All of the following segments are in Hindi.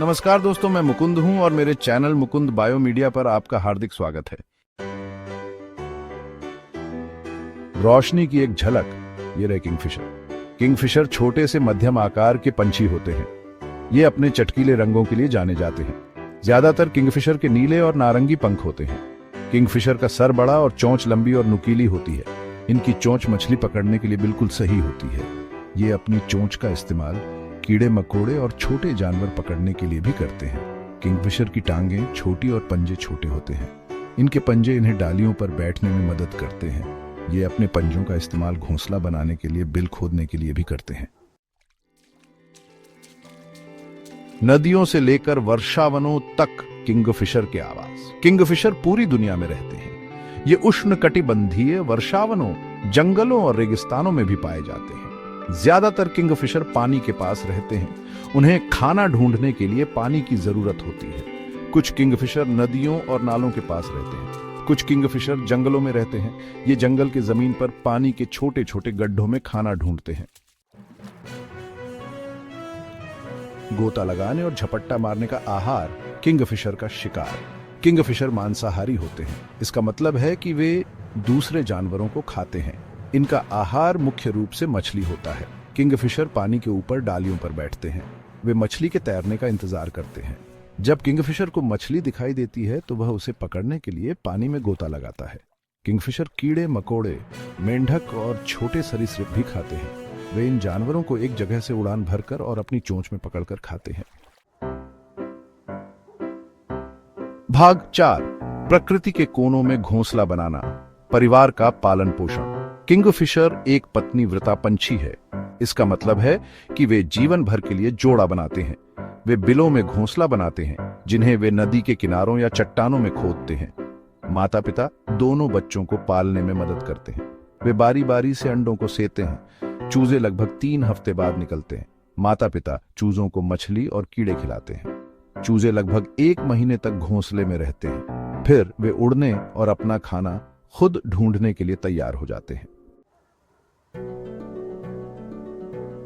नमस्कार दोस्तों, मैं मुकुंद हूं और मेरे चैनल मुकुंद बायो मीडिया पर आपका हार्दिक स्वागत है। रोशनी की एक झलक, ये रहे किंगफिशर। किंगफिशर छोटे से मध्यम आकार के पंछी होते हैं। ये अपने चटकीले रंगों के लिए जाने जाते हैं। ज्यादातर किंगफिशर के नीले और नारंगी पंख होते हैं। किंगफिशर का सर बड़ा और चोंच लंबी और नुकीली होती है। इनकी चोंच मछली पकड़ने के लिए बिल्कुल सही होती है। ये अपनी चोंच का इस्तेमाल कीड़े मकोड़े और छोटे जानवर पकड़ने के लिए भी करते हैं। किंगफिशर की टांगें छोटी और पंजे छोटे होते हैं। इनके पंजे इन्हें डालियों पर बैठने में मदद करते हैं। ये अपने पंजों का इस्तेमाल घोंसला बनाने के लिए, बिल खोदने के लिए भी करते हैं। नदियों से लेकर वर्षावनों तक किंगफिशर के आवास। किंगफिशर पूरी दुनिया में रहते हैं। ये उष्णकटिबंधीय वर्षावनों, जंगलों और रेगिस्तानों में भी पाए जाते हैं। ज्यादातर किंगफिशर पानी के पास रहते हैं। उन्हें खाना ढूंढने के लिए पानी की जरूरत होती है। कुछ किंगफिशर नदियों और नालों के पास रहते हैं। कुछ किंगफिशर जंगलों में रहते हैं। ये जंगल की जमीन पर पानी के छोटे छोटे गड्ढों में खाना ढूंढते हैं। गोता लगाने और झपट्टा मारने का आहार किंगफिशर का शिकार। किंगफिशर मांसाहारी होते हैं। इसका मतलब है कि वे दूसरे जानवरों को खाते हैं। इनका आहार मुख्य रूप से मछली होता है। किंगफिशर पानी के ऊपर डालियों पर बैठते हैं। वे मछली के तैरने का इंतजार करते हैं। जब किंगफिशर को मछली दिखाई देती है तो वह उसे पकड़ने के लिए पानी में गोता लगाता है। किंगफिशर कीड़े मकोड़े, मेंढक और छोटे सरीसृप भी खाते हैं। वे इन जानवरों को एक जगह से उड़ान भरकर और अपनी चोंच में पकड़कर खाते हैं। भाग 4, प्रकृति के कोनों में घोंसला बनाना, परिवार का पालन पोषण। किंगफिशर एक पत्नी व्रता पंछी है। इसका मतलब है कि वे जीवन भर के लिए जोड़ा बनाते हैं। वे बिलों में घोंसला बनाते हैं, जिन्हें वे नदी के किनारों या चट्टानों में खोदते हैं। माता पिता दोनों बच्चों को पालने में मदद करते हैं। वे बारी बारी से अंडों को सेते हैं। चूजे लगभग 3 हफ्ते बाद निकलते हैं। माता पिता चूजों को मछली और कीड़े खिलाते हैं। चूजे लगभग 1 महीने तक घोंसले में रहते हैं। फिर वे उड़ने और अपना खाना खुद ढूंढने के लिए तैयार हो जाते हैं।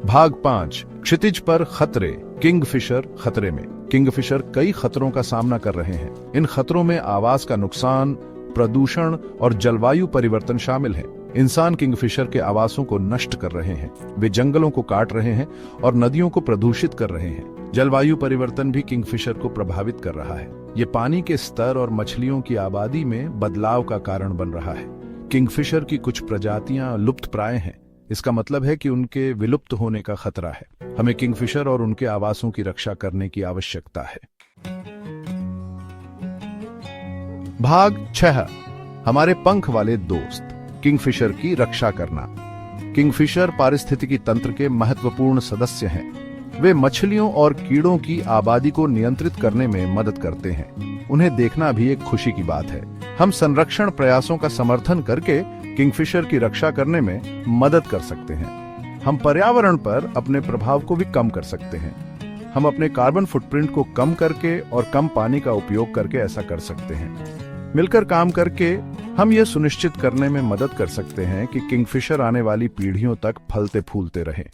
भाग 5, क्षितिज पर खतरे। किंगफिशर खतरे में। किंगफिशर कई खतरों का सामना कर रहे हैं। इन खतरों में आवास का नुकसान, प्रदूषण और जलवायु परिवर्तन शामिल है। इंसान किंगफिशर के आवासों को नष्ट कर रहे हैं। वे जंगलों को काट रहे हैं और नदियों को प्रदूषित कर रहे हैं। जलवायु परिवर्तन भी किंगफिशर को प्रभावित कर रहा है। ये पानी के स्तर और मछलियों की आबादी में बदलाव का कारण बन रहा है। किंगफिशर की कुछ प्रजातियां लुप्त प्राय हैं। इसका मतलब है कि उनके विलुप्त होने का खतरा है। हमें किंगफिशर और उनके आवासों की रक्षा करने की आवश्यकता है। भाग 6, हमारे पंख वाले दोस्त। किंगफिशर की रक्षा करना। किंगफिशर पारिस्थितिकी तंत्र के महत्वपूर्ण सदस्य हैं। वे मछलियों और कीड़ों की आबादी को नियंत्रित करने में मदद करते हैं। उन्हें देखना भी एक खुशी की बात है। हम संरक्षण प्रयासों का समर्थन करके किंगफिशर की रक्षा करने में मदद कर सकते हैं। हम पर्यावरण पर अपने प्रभाव को भी कम कर सकते हैं। हम अपने कार्बन फुटप्रिंट को कम करके और कम पानी का उपयोग करके ऐसा कर सकते हैं। मिलकर काम करके हम यह सुनिश्चित करने में मदद कर सकते हैं कि किंगफिशर आने वाली पीढ़ियों तक फलते फूलते रहें।